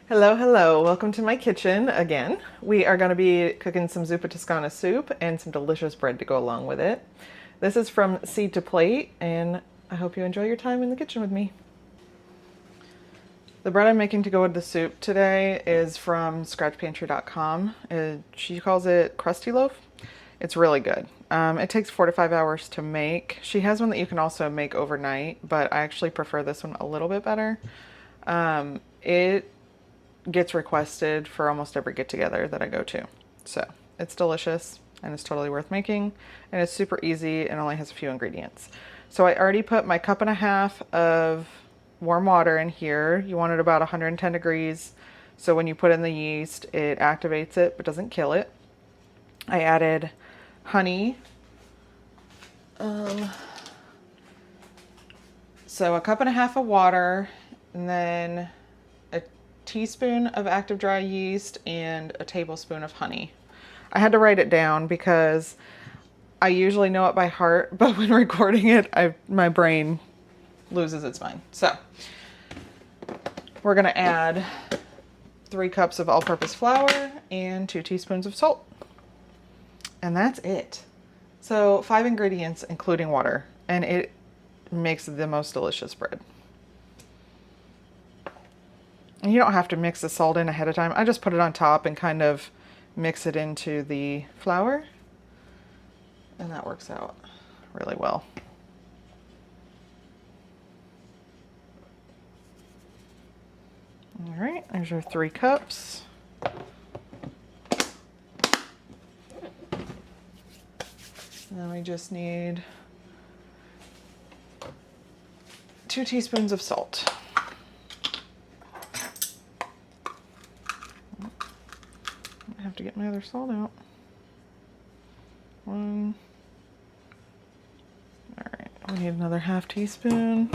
Hello, hello. Welcome to my kitchen again. We are going to be cooking some Zuppa Toscana soup and some delicious bread to go along with it. This is from Seed to Plate, and I hope you enjoy your time in the kitchen with me. The bread I'm making to go with the soup today is from scratchpantry.com. She calls it crusty loaf. It's really good. It takes 4 to 5 hours to make. She has one that you can also make overnight, but I actually prefer this one a little bit better. It gets requested for almost every get-together that I go to. So it's delicious and it's totally worth making, and it's super easy and only has a few ingredients. So I already put my 1.5 cups of warm water in here. You want it about 110 degrees. So when you put in the yeast, it activates it but doesn't kill it. I added honey. So a 1.5 cups of water, and then a teaspoon of active dry yeast and a tablespoon of honey. I had to write it down because I usually know it by heart, but when recording it, my brain loses its mind. So we're gonna add 3 cups of all-purpose flour and 2 teaspoons of salt. And that's it. So 5 ingredients, including water, and it makes the most delicious bread. And you don't have to mix the salt in ahead of time. I just put it on top and kind of mix it into the flour, and that works out really well. All right, there's your 3 cups. Then we just need 2 teaspoons of salt. I have to get my other salt out. 1. All right, we need another 1/2 teaspoon.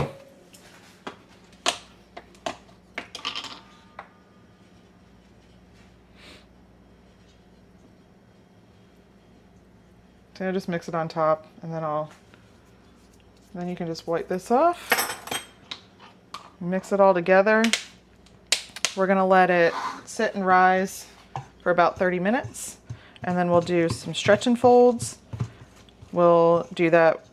So I just mix it on top, and then you can just wipe this off. Mix it all together. We're gonna let it sit and rise for about 30 minutes, and then we'll do some stretch and folds. We'll do that,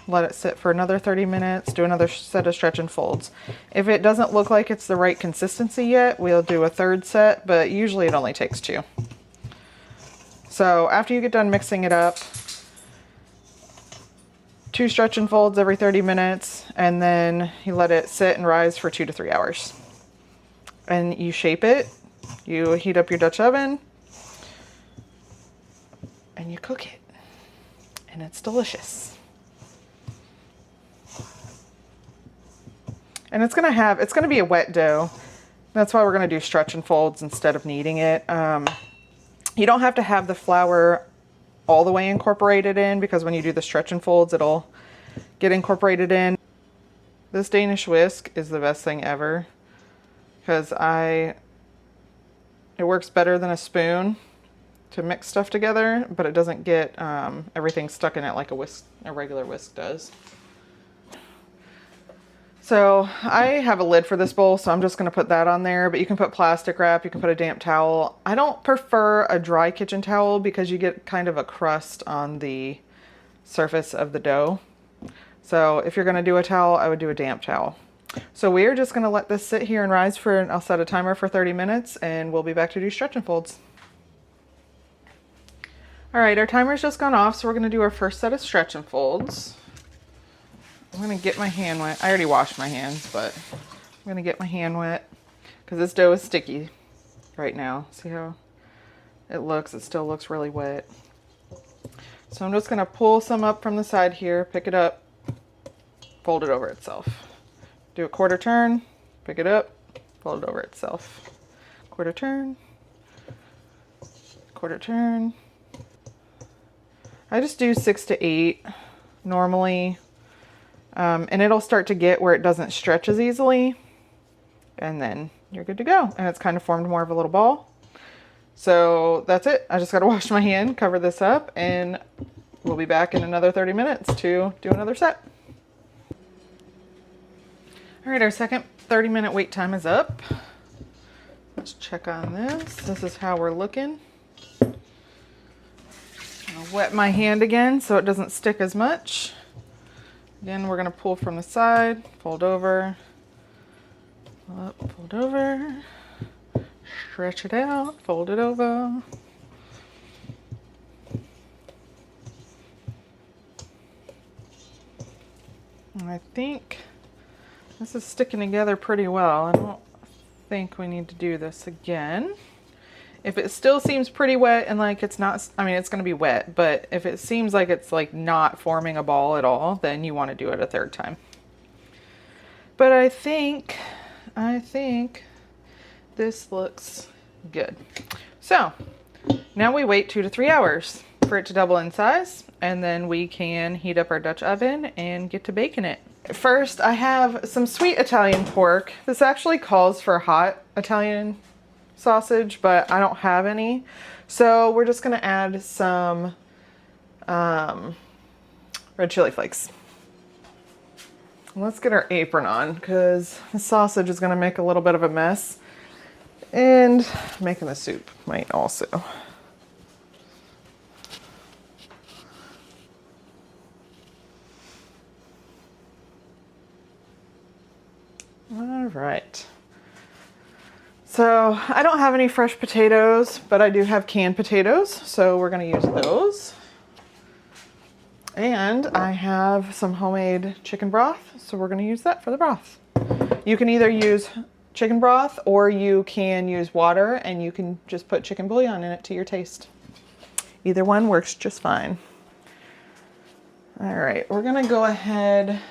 let it sit for another 30 minutes, do another set of stretch and folds. If it doesn't look like it's the right consistency yet, we'll do a 3rd set, but usually it only takes 2. So after you get done mixing it up, 2 stretch and folds every 30 minutes, and then you let it sit and rise for 2 to 3 hours. And you shape it, you heat up your Dutch oven, and you cook it. And it's delicious. And it's gonna be a wet dough. That's why we're gonna do stretch and folds instead of kneading it. You don't have to have the flour all the way incorporated in, because when you do the stretch and folds, it'll get incorporated in. This Danish whisk is the best thing ever, because it works better than a spoon to mix stuff together, but it doesn't get everything stuck in it like a regular whisk does. So I have a lid for this bowl, so I'm just gonna put that on there, but you can put plastic wrap, you can put a damp towel. I don't prefer a dry kitchen towel because you get kind of a crust on the surface of the dough. So if you're gonna do a towel, I would do a damp towel. So we're just gonna let this sit here and rise I'll set a timer for 30 minutes, and we'll be back to do stretch and folds. All right, our timer's just gone off, so we're gonna do our first set of stretch and folds. I'm gonna get my hand wet. I already washed my hands, but I'm gonna get my hand wet because this dough is sticky right now. See how it looks? It still looks really wet. So I'm just gonna pull some up from the side here, pick it up, fold it over itself. Do a 1/4 turn, pick it up, fold it over itself. 1/4 turn, 1/4 turn. I just do 6 to 8 normally. And it'll start to get where it doesn't stretch as easily, and then you're good to go. And it's kind of formed more of a little ball. So that's it. I just got to wash my hand, cover this up, and we'll be back in another 30 minutes to do another set. All right, our second 30-minute wait time is up. let's check on this. This is how we're looking. I'll wet my hand again so it doesn't stick as much. Again, we're gonna pull from the side, fold over, up, fold over, stretch it out, fold it over. And I think this is sticking together pretty well. I don't think we need to do this again. If it still seems pretty wet and like it's not, I mean, it's going to be wet, but if it seems like it's like not forming a ball at all, then you want to do it a third time. But I think this looks good. So now we wait 2 to 3 hours for it to double in size, and then we can heat up our Dutch oven and get to baking it. First, I have some sweet Italian pork. This actually calls for hot Italian sausage, but I don't have any. So we're just gonna add some red chili flakes. Let's get our apron on because the sausage is gonna make a little bit of a mess. And making the soup might also. All right. So I don't have any fresh potatoes, but I do have canned potatoes, so we're going to use those. And I have some homemade chicken broth, so we're going to use that for the broth. You can either use chicken broth or you can use water, and you can just put chicken bouillon in it to your taste. Either one works just fine. All right, we're going to go ahead.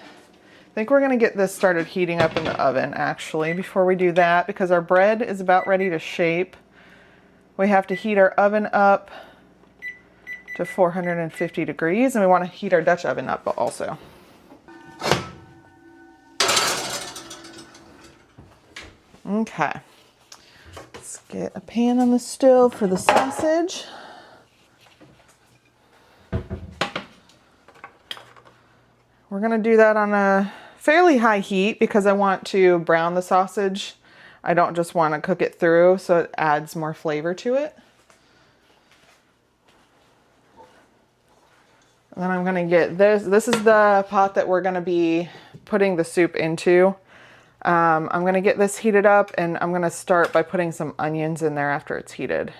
I think we're going to get this started heating up in the oven actually before we do that, because our bread is about ready to shape. We have to heat our oven up to 450 degrees, and we want to heat our Dutch oven up also. Okay, let's get a pan on the stove for the sausage. We're going to do that on a fairly high heat because I want to brown the sausage. I don't just want to cook it through, so it adds more flavor to it. And then I'm going to get this. This is the pot that we're going to be putting the soup into. I'm going to get this heated up, and I'm going to start by putting some onions in there after it's heated.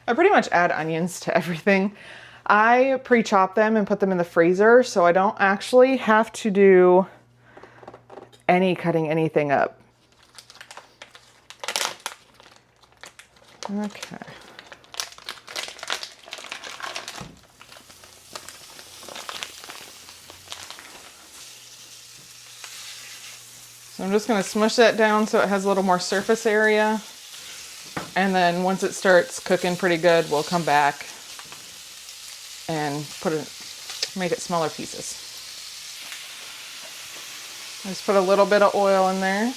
I pretty much add onions to everything. I pre-chop them and put them in the freezer, so I don't actually have to do any cutting anything up. Okay. So I'm just going to smush that down so it has a little more surface area. And then once it starts cooking pretty good, we'll come back and make it smaller pieces. Just put a little bit of oil in there.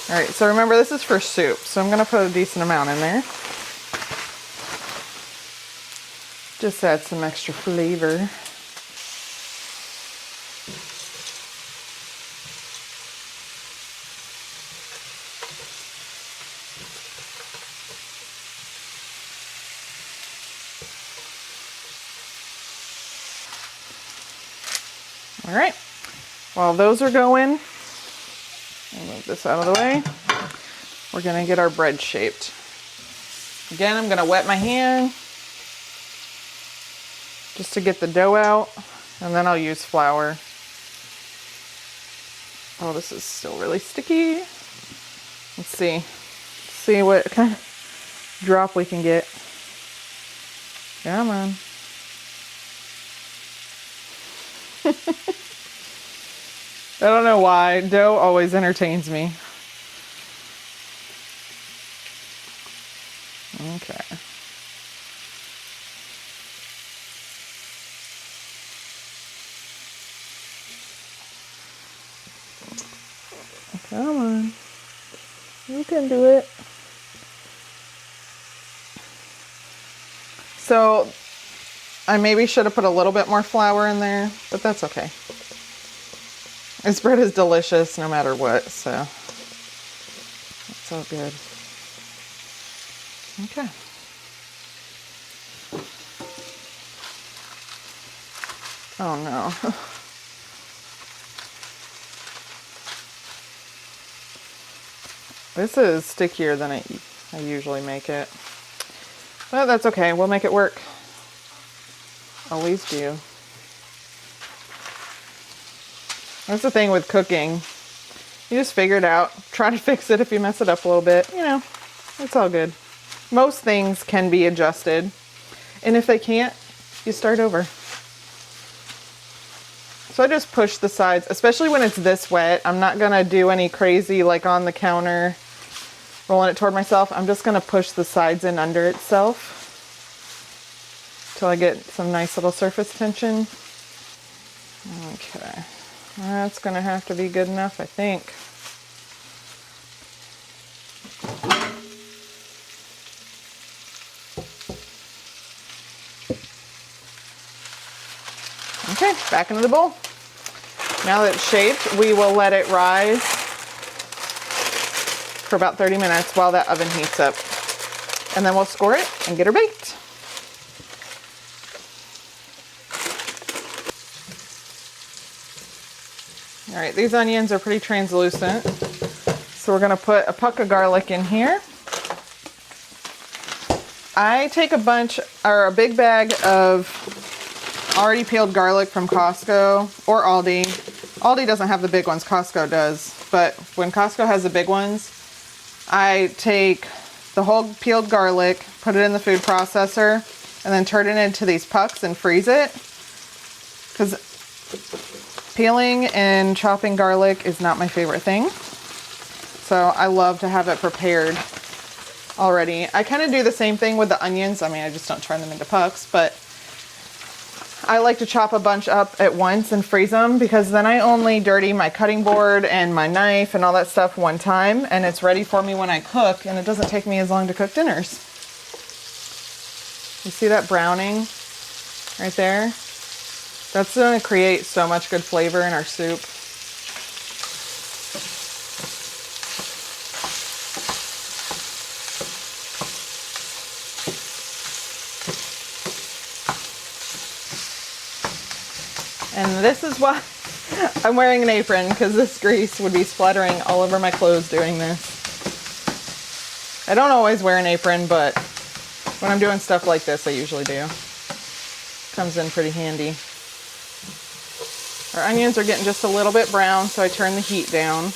All right, so remember this is for soup, so I'm gonna put a decent amount in there. Just add some extra flavor. All right, while those are going, I'll move this out of the way. We're gonna get our bread shaped. Again, I'm gonna wet my hand just to get the dough out, and then I'll use flour. Oh, this is still really sticky. Let's see what kind of drop we can get. Come on. I don't know why. Dough always entertains me. Okay. Come on. You can do it. So, I maybe should have put a little bit more flour in there, but that's okay. This bread is delicious no matter what, so. So good. Okay. Oh no. This is stickier than I usually make it. But that's okay. We'll make it work. Always do. That's the thing with cooking. You just figure it out. Try to fix it if you mess it up a little bit. You know, it's all good. Most things can be adjusted. And if they can't, you start over. So I just push the sides, especially when it's this wet. I'm not going to do any crazy like on the counter, rolling it toward myself. I'm just going to push the sides in under itself till I get some nice little surface tension. Okay. That's going to have to be good enough, I think. Okay, back into the bowl. Now that it's shaped, we will let it rise for about 30 minutes while that oven heats up. And then we'll score it and get her baked. All right, these onions are pretty translucent. So we're gonna put a puck of garlic in here. I take a big bag of already peeled garlic from Costco or Aldi. Aldi doesn't have the big ones, Costco does. But when Costco has the big ones, I take the whole peeled garlic, put it in the food processor, and then turn it into these pucks and freeze it. Because peeling and chopping garlic is not my favorite thing. So I love to have it prepared already. I kind of do the same thing with the onions. I mean, I just don't turn them into pucks, but I like to chop a bunch up at once and freeze them because then I only dirty my cutting board and my knife and all that stuff one time, and it's ready for me when I cook, and it doesn't take me as long to cook dinners. You see that browning right there? That's going to create so much good flavor in our soup. And this is why I'm wearing an apron, because this grease would be splattering all over my clothes doing this. I don't always wear an apron, but when I'm doing stuff like this, I usually do. Comes in pretty handy. Our onions are getting just a little bit brown, so I turn the heat down.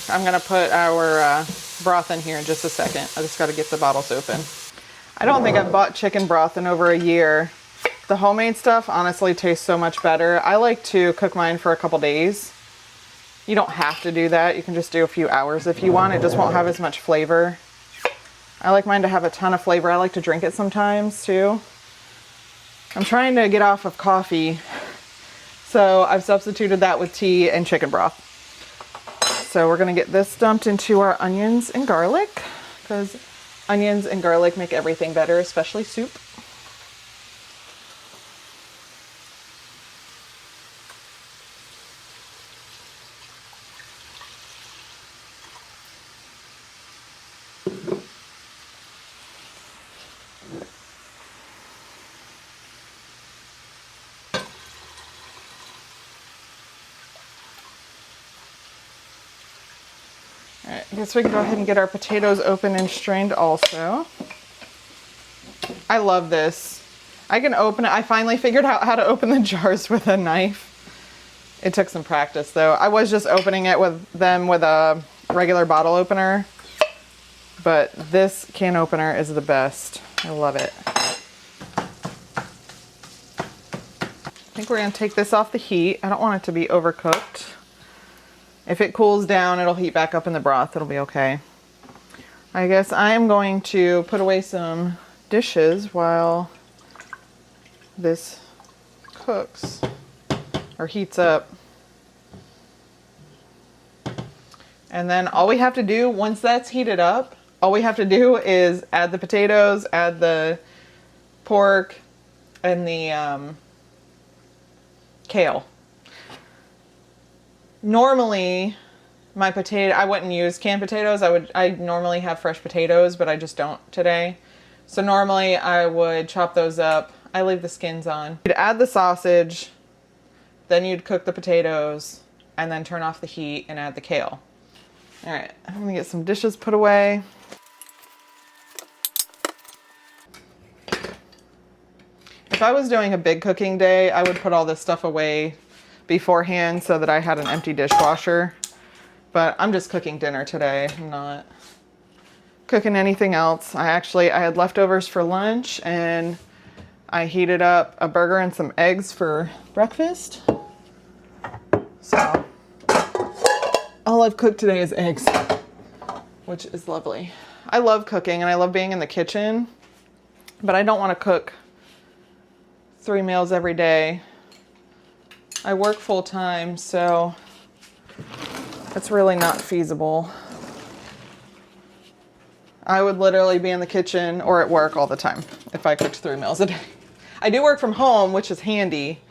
I'm gonna put our broth in here in just a second. I just gotta get the bottles open. I don't think I've bought chicken broth in over a year. The homemade stuff honestly tastes so much better. I like to cook mine for a couple days. You don't have to do that. You can just do a few hours if you want. It just won't have as much flavor. I like mine to have a ton of flavor. I like to drink it sometimes too. I'm trying to get off of coffee, so I've substituted that with tea and chicken broth. So we're gonna get this dumped into our onions and garlic, because onions and garlic make everything better, especially soup. All right, I guess we can go ahead and get our potatoes open and strained also. I love this. I can open it. I finally figured out how to open the jars with a knife. It took some practice though. I was just opening it with a regular bottle opener, but this can opener is the best. I love it. I think we're gonna take this off the heat. I don't want it to be overcooked. If it cools down, it'll heat back up in the broth. It'll be okay. I guess I am going to put away some dishes while this cooks or heats up. And then all we have to do, once that's heated up, all we have to do is add the potatoes, add the pork, and the kale. Normally, my potato, I wouldn't use canned potatoes. I normally have fresh potatoes, but I just don't today. So normally I would chop those up. I leave the skins on. You'd add the sausage, then you'd cook the potatoes, and then turn off the heat and add the kale. All right, I'm gonna get some dishes put away. If I was doing a big cooking day, I would put all this stuff away beforehand so that I had an empty dishwasher. But I'm just cooking dinner today. I'm not cooking anything else. I had leftovers for lunch and I heated up a burger and some eggs for breakfast. So all I've cooked today is eggs, which is lovely. I love cooking and I love being in the kitchen, but I don't want to cook 3 meals every day. I work full time, so it's really not feasible. I would literally be in the kitchen or at work all the time if I cooked 3 meals a day. I do work from home, which is handy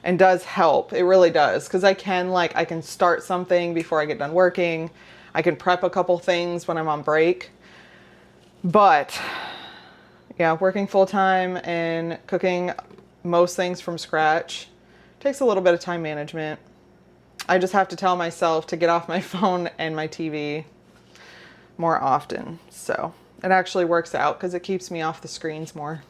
and does help. It really does, because I can start something before I get done working. I can prep a couple things when I'm on break. But yeah, working full time and cooking most things from scratch takes a little bit of time management. I just have to tell myself to get off my phone and my TV more often. So it actually works out because it keeps me off the screens more.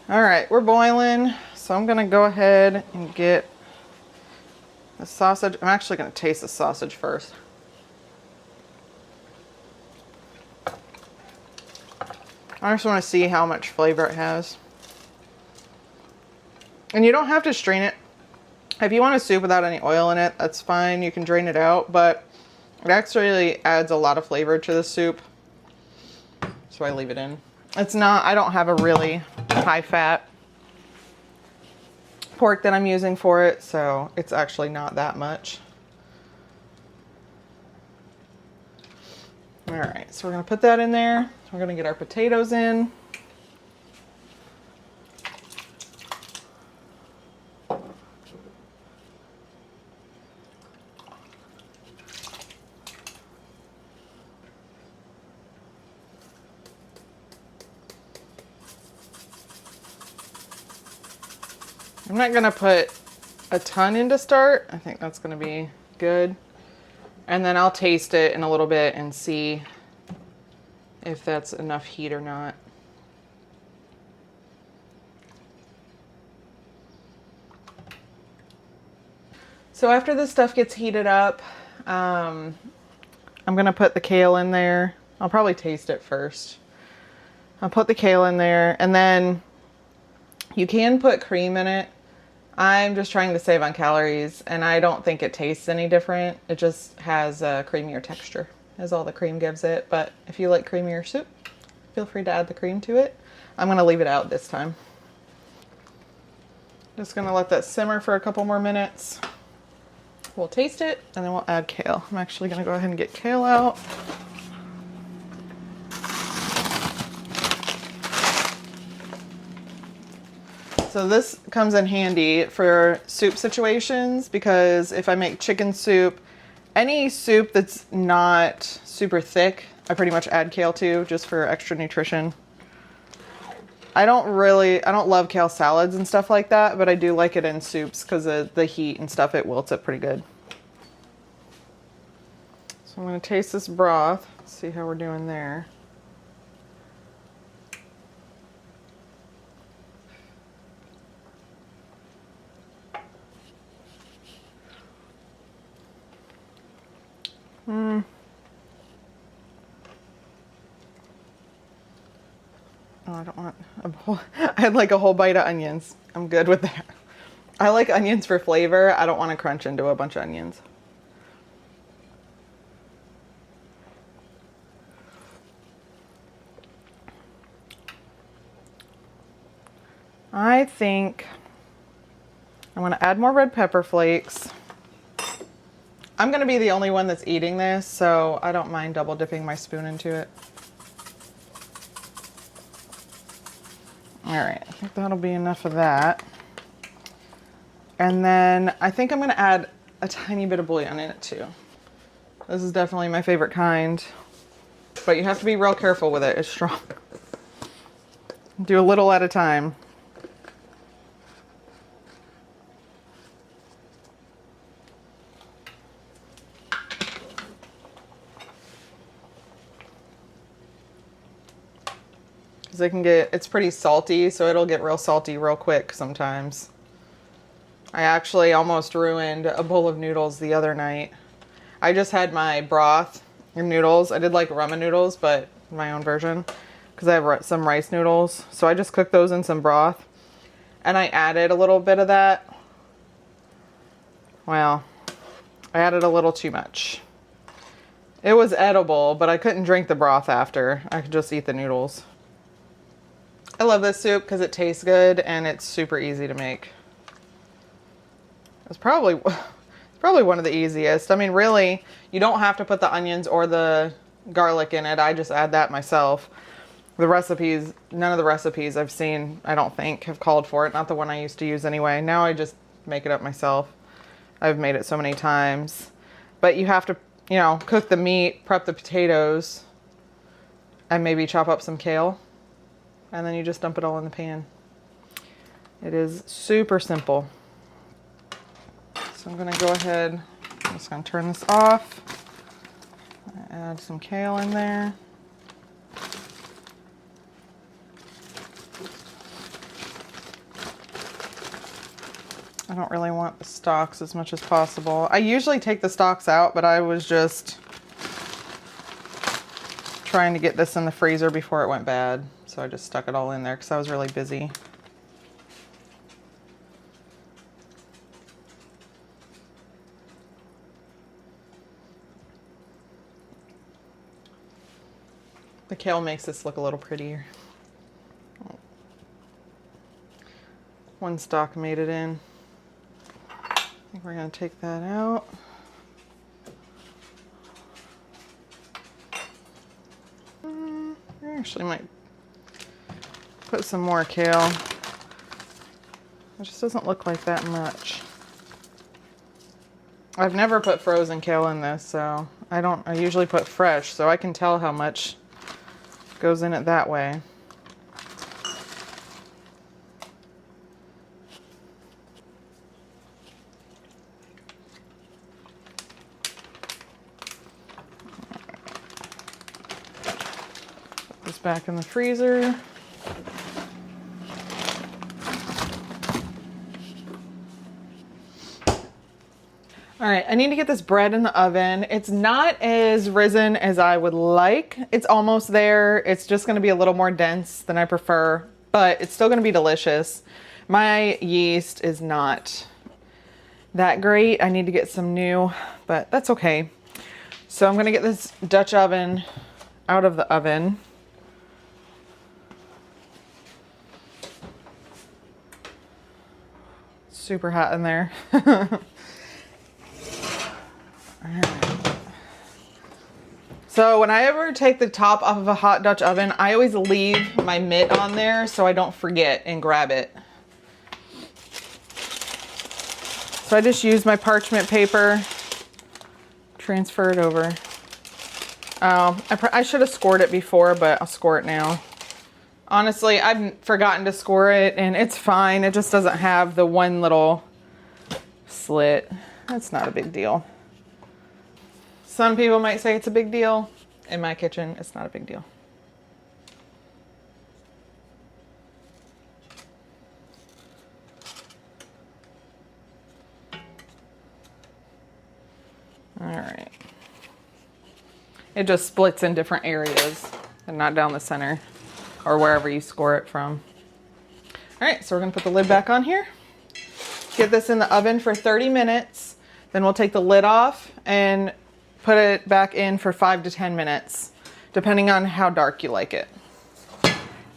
All right, we're boiling, so I'm gonna go ahead and get the sausage. I'm actually gonna taste the sausage first. I just wanna see how much flavor it has. And you don't have to strain it. If you want a soup without any oil in it, that's fine. You can drain it out, but it actually adds a lot of flavor to the soup. So I leave it in. I don't have a really high fat pork that I'm using for it, so it's actually not that much. All right, so we're gonna put that in there. We're gonna get our potatoes in. I'm not gonna put a ton in to start. I think that's gonna be good. And then I'll taste it in a little bit and see if that's enough heat or not. So after this stuff gets heated up, I'm gonna put the kale in there. I'll probably taste it first. I'll put the kale in there, and then you can put cream in it. I'm just trying to save on calories, and I don't think it tastes any different. It just has a creamier texture, is all the cream gives it. But if you like creamier soup, feel free to add the cream to it. I'm gonna leave it out this time. Just gonna let that simmer for a couple more minutes. We'll taste it, and then we'll add kale. I'm actually gonna go ahead and get kale out. So this comes in handy for soup situations, because if I make chicken soup, any soup that's not super thick, I pretty much add kale to, just for extra nutrition. I don't love kale salads and stuff like that, but I do like it in soups because of the heat and stuff. It wilts it pretty good. So I'm going to taste this broth, see how we're doing there. Oh, I don't want a whole, I'd like a whole bite of onions. I'm good with that. I like onions for flavor. I don't want to crunch into a bunch of onions. I think I'm gonna add more red pepper flakes. I'm gonna be the only one that's eating this, so I don't mind double dipping my spoon into it. All right, I think that'll be enough of that. And then I think I'm gonna add a tiny bit of bouillon in it too. This is definitely my favorite kind, but you have to be real careful with it. It's strong. Do a little at a time. Because it's pretty salty, so it'll get real salty real quick sometimes. I actually almost ruined a bowl of noodles the other night. I just had my broth and noodles. I did like ramen noodles, but my own version, because I have some rice noodles. So I just cooked those in some broth, and I added a little bit of that. Well, I added a little too much. It was edible, but I couldn't drink the broth after. I could just eat the noodles. I love this soup because it tastes good and it's super easy to make. It's probably one of the easiest. I mean, really, you don't have to put the onions or the garlic in it. I just add that myself. The recipes, none of the recipes I've seen, I don't think, have called for it. Not the one I used to use anyway. Now I just make it up myself. I've made it so many times. But you have to, you know, cook the meat, prep the potatoes, and maybe chop up some kale. And then you just dump it all in the pan. It is super simple. So I'm gonna go ahead, I'm just gonna turn this off. Add some kale in there. I don't really want the stalks as much as possible. I usually take the stalks out, but I was just trying to get this in the freezer before it went bad. So I just stuck it all in there because I was really busy. The kale makes this look a little prettier. One stalk made it in. I think we're going to take that out. I actually might put some more kale. It just doesn't look like that much. I've never put frozen kale in this, so I usually put fresh, so I can tell how much goes in it that way. Put this back in the freezer. All right, I need to get this bread in the oven. It's not as risen as I would like. It's almost there. It's just gonna be a little more dense than I prefer, but it's still gonna be delicious. My yeast is not that great. I need to get some new, but that's okay. So I'm gonna get this Dutch oven out of the oven. It's super hot in there. So when I ever take the top off of a hot Dutch oven, I always leave my mitt on there so I don't forget and grab it. So I just use my parchment paper, transfer it over. I should have scored it before, but I'll score it now. Honestly, I've forgotten to score it and it's fine. It just doesn't have the one little slit. That's not a big deal. Some people might say it's a big deal. In my kitchen, it's not a big deal. All right. It just splits in different areas and not down the center or wherever you score it from. All right, so we're gonna put the lid back on here. Get this in the oven for 30 minutes. Then we'll take the lid off and put it back in for 5 to 10 minutes, depending on how dark you like it.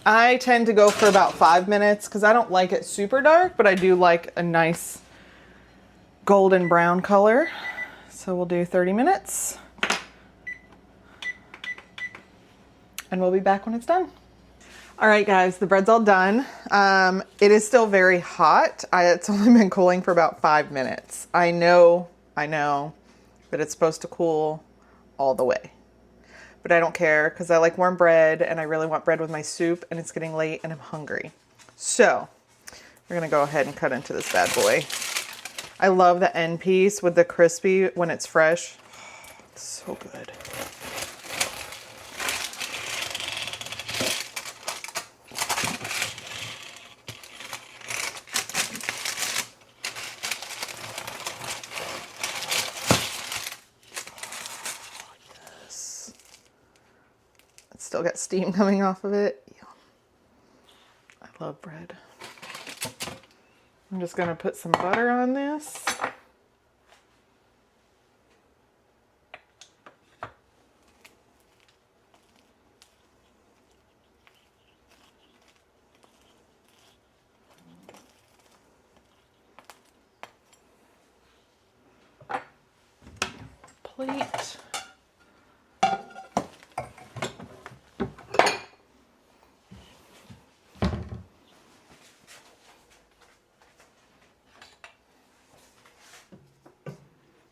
I tend to go for about 5 minutes because I don't like it super dark, but I do like a nice golden brown color. So we'll do 30 minutes. And we'll be back when it's done. All right, guys, the bread's all done. It is still very hot. It's only been cooling for about 5 minutes. I know that it's supposed to cool all the way, but I don't care because I like warm bread and I really want bread with my soup, and it's getting late and I'm hungry. So we're gonna go ahead and cut into this bad boy. I love the end piece with the crispy when it's fresh. It's so good. Still got steam coming off of it. Yum. I love bread. I'm just gonna put some butter on this. Plate.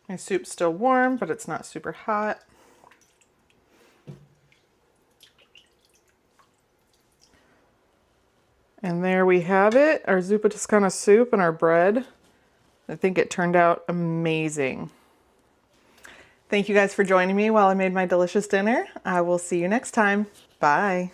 My soup's still warm, but it's not super hot. And there we have it, our Zuppa Toscana soup and our bread. I think it turned out amazing. Thank you guys for joining me while I made my delicious dinner. I will see you next time. Bye.